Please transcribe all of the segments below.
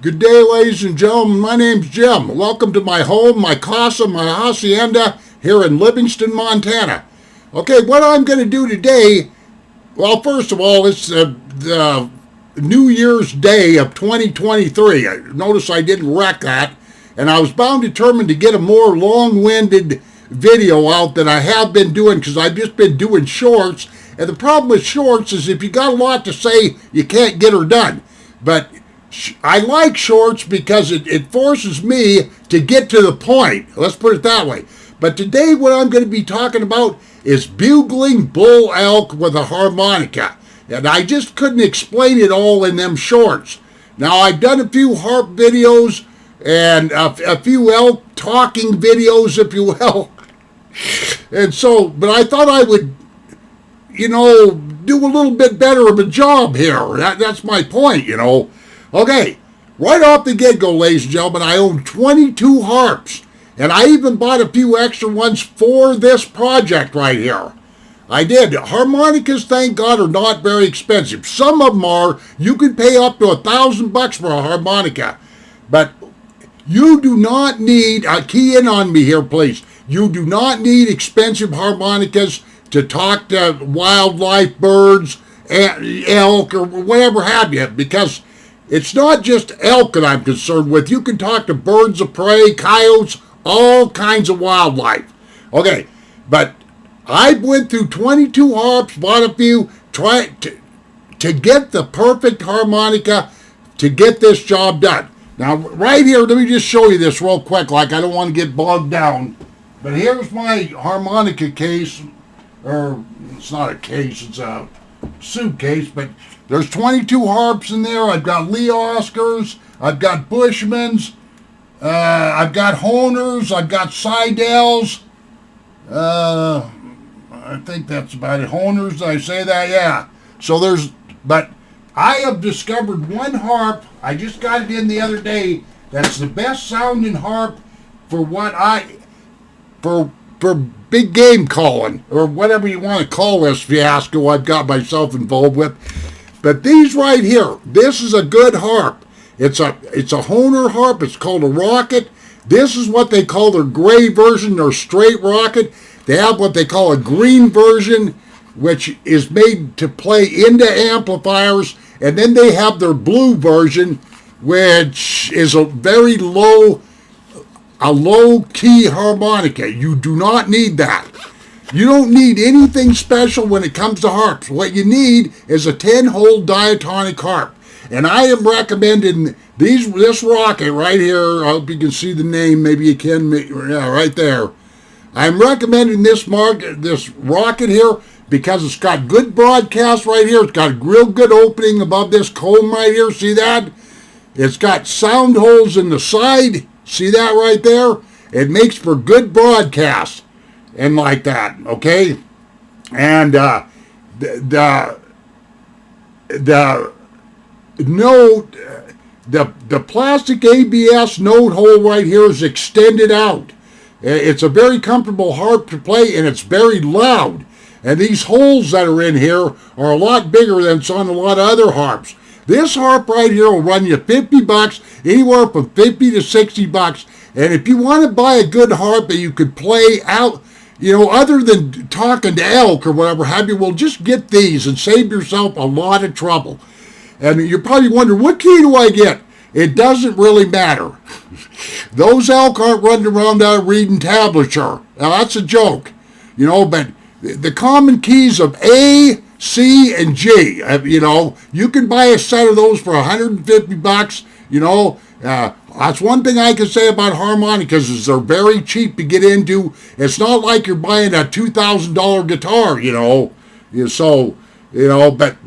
Good day, ladies and gentlemen. My name's Jim. Welcome to my home, my casa, my hacienda here in Livingston, Montana. Okay, what I'm going to do today, well, first of all, it's the New Year's Day of 2023. Notice I didn't wreck that, and I was bound determined to get a more long-winded video out than I have been doing because I've just been doing shorts. And the problem with shorts is if you got a lot to say, you can't get her done. But I like shorts because it forces me to get to the point. Let's put it that way. But today what I'm going to be talking about is bugling Bull Elk with a harmonica. And I just couldn't explain it all in them shorts. Now, I've done a few harp videos and a few elk talking videos, if you will. And so, but I thought I would, do a little bit better of a job here. That's my point, Okay, right off the get-go, ladies and gentlemen, I own 22 harps, and I even bought a few extra ones for this project right here. I did. Harmonicas, thank God, are not very expensive. Some of them are. You can pay up to $1,000 for a harmonica, but you do not need, key in on me here, please. You do not need expensive harmonicas to talk to wildlife, birds, elk, or whatever have you, because it's not just elk that I'm concerned with. You can talk to birds of prey, coyotes, all kinds of wildlife. Okay, but I went through 22 harps, bought a few, tried to get the perfect harmonica to get this job done. Now, right here, let me just show you this real quick, like I don't want to get bogged down. But here's my harmonica case, or it's not a case, it's a suitcase, but there's 22 harps in there. I've got Lee Oscars, I've got Bushmans, I've got Hohners, I've got Seidel's, I think that's about it. Hohners, did I say that? Yeah. So but I have discovered one harp, I just got it in the other day, that's the best sounding harp for for big game calling, or whatever you want to call this fiasco I've got myself involved with. But these right here, this is a good harp. It's a Hohner harp. It's called a rocket. This is what they call their gray version, their straight rocket. They have what they call a green version, which is made to play into amplifiers. And then they have their blue version, which is a very low key harmonica. You do not need that. You don't need anything special when it comes to harps. What you need is a 10-hole diatonic harp. And I am recommending this rocket right here. I hope you can see the name. Maybe you can. Yeah, right there. I'm recommending this rocket here because it's got good broadcast right here. It's got a real good opening above this comb right here. See that? It's got sound holes in the side. See that right there? It makes for good broadcast. And like that, okay? And the note, the plastic ABS note hole right here is extended out. It's a very comfortable harp to play, and it's very loud. And these holes that are in here are a lot bigger than it's on a lot of other harps. This harp right here will run you $50, anywhere from $50 to $60. And if you want to buy a good harp that you could play out, other than talking to elk or whatever have you, well, just get these and save yourself a lot of trouble. And you're probably wondering, what key do I get? It doesn't really matter. Those elk aren't running around out reading tablature. Now, that's a joke, but the common keys of A, C, and G, you can buy a set of those for $150, that's one thing I can say about harmonicas is they're very cheap to get into. It's not like you're buying a $2,000 guitar, So, but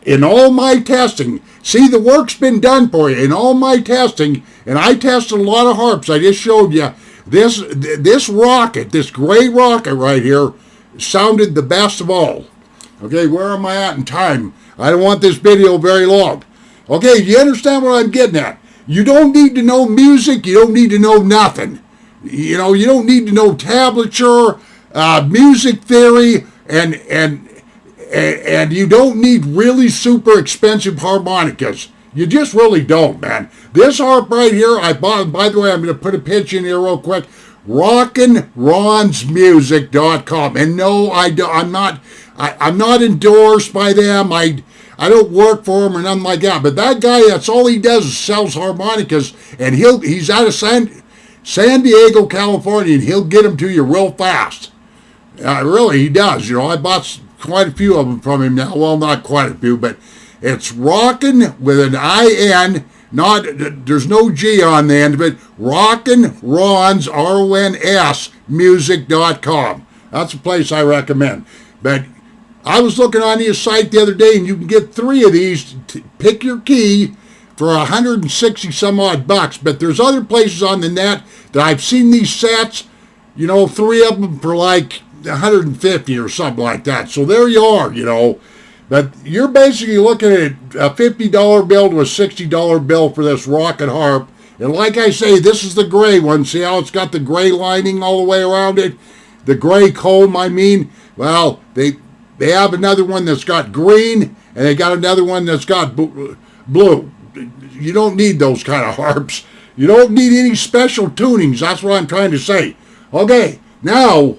in all my testing, see, the work's been done for you. In all my testing, and I tested a lot of harps, I just showed you, this rocket, this gray rocket right here, sounded the best of all. Okay, where am I at in time? I don't want this video very long. Okay, do you understand what I'm getting at? You don't need to know music. You don't need to know nothing. You don't need to know tablature, music theory, and you don't need really super expensive harmonicas. You just really don't, man. This harp right here, I bought, by the way, I'm going to put a pitch in here real quick. RockinRonsmusic.com. And no, I'm not endorsed by them. I don't work for him or nothing like that. But that guy, that's all he does is sells harmonicas, and he's out of San Diego, California, and he'll get them to you real fast. Really, he does. I bought quite a few of them from him now. Well, not quite a few, but it's Rockin' with an I-N, there's no G on the end of it, RockinRons, R-O-N-S, music.com. That's a place I recommend. But I was looking on his site the other day, and you can get 3 of these, pick your key, for 160 some odd bucks. But there's other places on the net that I've seen these sets, 3 of them for like 150 or something like that. So there you are, But you're basically looking at a $50 bill to a $60 bill for this Rockin' harp. And like I say, this is the gray one. See how it's got the gray lining all the way around it? The gray comb, I mean. Well, they have another one that's got green, and they got another one that's got blue. You don't need those kind of harps. You don't need any special tunings. That's what I'm trying to say. Okay, now,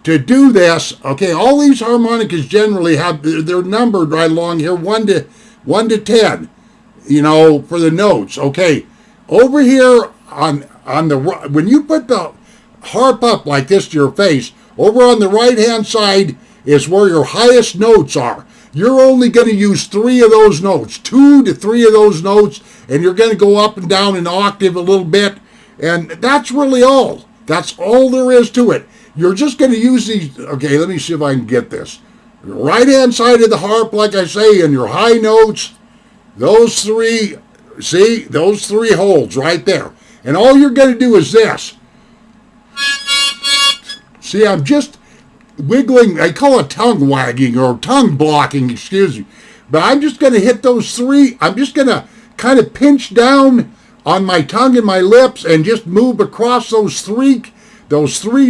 to do this, okay, all these harmonicas generally they're numbered right along here, 1 to 10, for the notes. Okay, over here on the when you put the harp up like this to your face, over on the right-hand side is where your highest notes are. You're only going to use 3 of those notes, 2 to 3 of those notes, and you're going to go up and down an octave a little bit, and that's really all. That's all there is to it. You're just going to use these. Okay, let me see if I can get this. Right-hand side of the harp, like I say, and your high notes, those 3, see, those 3 holds right there. And all you're going to do is this. See, I'm just wiggling, I call it tongue wagging or tongue blocking, excuse me. But I'm just going to hit those 3. I'm just going to kind of pinch down on my tongue and my lips and just move across those 3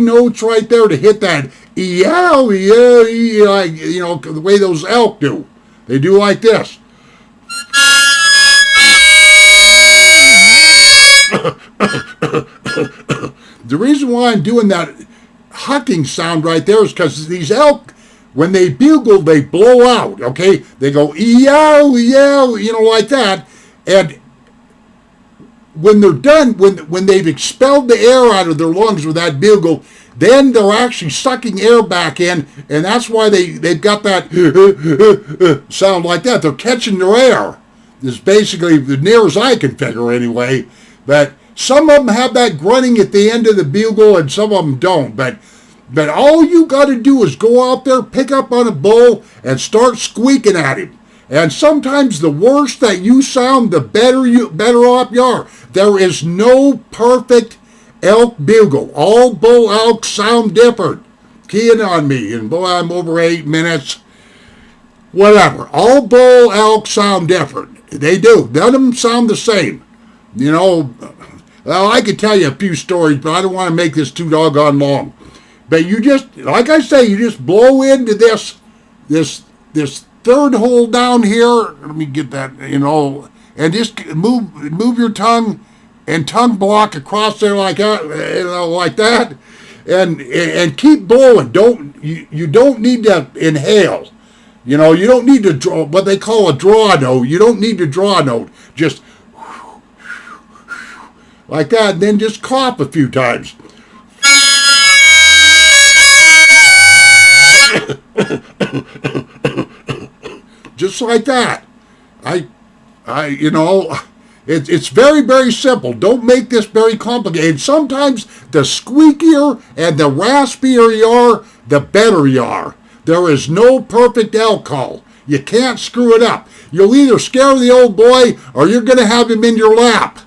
notes right there to hit that E-L, the way those elk do. They do like this. The reason why I'm doing that hucking sound right there is because these elk, when they bugle, they blow out, okay? They go E-L, E-L, like that. And when they're done, when they've expelled the air out of their lungs with that bugle, then they're actually sucking air back in, and that's why they've got that sound like that. They're catching their air. It's basically the near as I can figure anyway. But some of them have that grunting at the end of the bugle, and some of them don't. But all you got to do is go out there, pick up on a bull, and start squeaking at him. And sometimes the worse that you sound, the better off you are. There is no perfect elk bugle. All bull elk sound different. Keying on me, and boy, I'm over 8 minutes. Whatever. All bull elk sound different. They do. None of them sound the same. Well, I could tell you a few stories, but I don't want to make this too doggone long. But you just, like I say, you just blow into this 3rd hole down here. Let me get that, and just move your tongue and tongue block across there like that, like that, and keep blowing. You don't need to inhale. You don't need to draw what they call a draw note. You don't need to draw a note. Just like that, and then just cough a few times. Just like that. It's very, very simple. Don't make this very complicated. Sometimes the squeakier and the raspier you are, the better you are. There is no perfect elk call. You can't screw it up. You'll either scare the old boy or you're going to have him in your lap.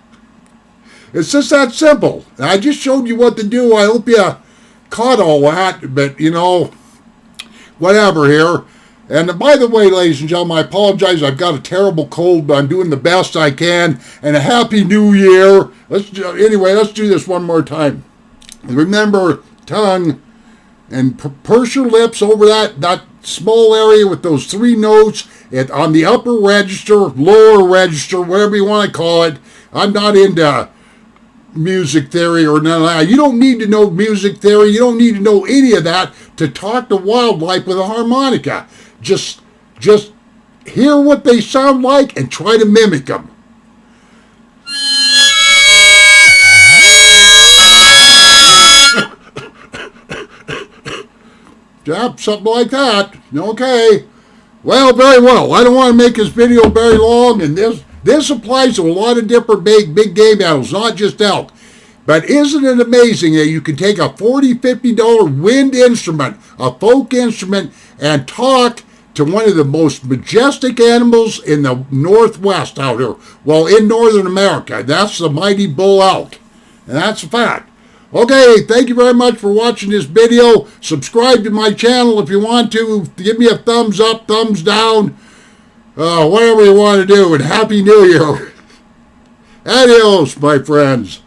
It's just that simple. I just showed you what to do. I hope you caught all that, but, whatever here. And by the way, ladies and gentlemen, I apologize. I've got a terrible cold, but I'm doing the best I can. And a Happy New Year. Let's do this one more time. Remember, tongue, and purse your lips over that small area with those 3 notes, on the upper register, lower register, whatever you want to call it. I'm not into music theory or none of that. You don't need to know music theory. You don't need to know any of that to talk to wildlife with a harmonica. Just hear what they sound like and try to mimic them. Yep, something like that. Okay. Well, very well. I don't want to make this video very long, and this applies to a lot of different big game animals, not just elk. But isn't it amazing that you can take a $40, $50 wind instrument, a folk instrument, and talk to one of the most majestic animals in the Northwest out here? Well, in Northern America. That's the mighty Bull Elk. And that's a fact. Okay, thank you very much for watching this video. Subscribe to my channel if you want to. Give me a thumbs up, thumbs down, whatever you want to do. And Happy New Year. Adios, my friends.